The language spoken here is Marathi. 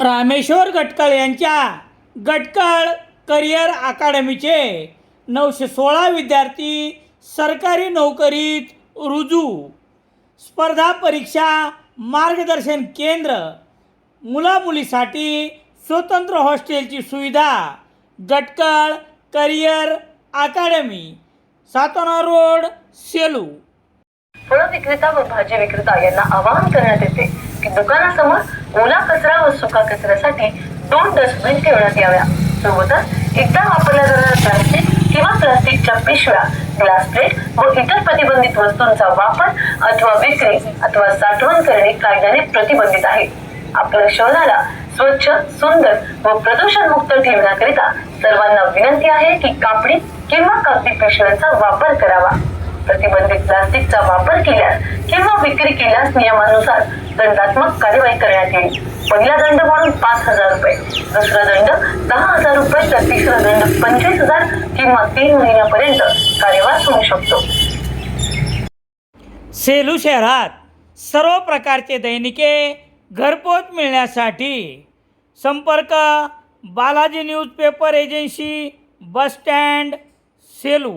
रामेश्वर गटकळ यांच्या गटकळ करिअर अकादमीचे 916 विद्यार्थी सरकारी नोकरीत रुजू. स्पर्धा परीक्षा मार्गदर्शन केंद्र, मुलामुलीसाठी स्वतंत्र हॉस्टेलची सुविधा. गटकळ करिअर अकादमी, सातोना रोड, सेलू. फळ विक्रेता व भाजी विक्रेता यांना आवाहन करण्यात येते की दुकानासमोर ओला कचरा व सुका कचऱ्यासाठी 2 डस्टबिन ठेवण्यात याव्या. सोबतच एकदा वापरल्या जाणाऱ्या प्लास्टिक किंवा प्लास्टिकच्या पिशव्या, ग्लास प्लेट व इतर प्रतिबंधित वस्तूंचा वापर अथवा विक्री अथवा साठवण करणे कायद्याने प्रतिबंधित आहे. आपल्या शहराला स्वच्छ, सुंदर व प्रदूषण मुक्त ठेवण्याकरिता सर्वांना विनंती आहे की कापडी किंवा कागदी पिशव्यांचा वापर करावा. प्रतिबंधित प्लास्टिकचा वापर केल्यास किंवा विक्री केल्यास नियमानुसार दंडात्मक कार्यवाही करण्यात येईल. पहिला दंड म्हणून 5,000 रुपये, दुसरा दंड 10,000 रुपये तर तिसरा दंड 25,000 किंवा 3 महिन्यापर्यंत कार्यवाही होऊ शकतो. सेलू शहरात सर्व प्रकारचे दैनिके घरपोच मिळण्यासाठी संपर्क Balaji newspaper agency, bus stand, Selu.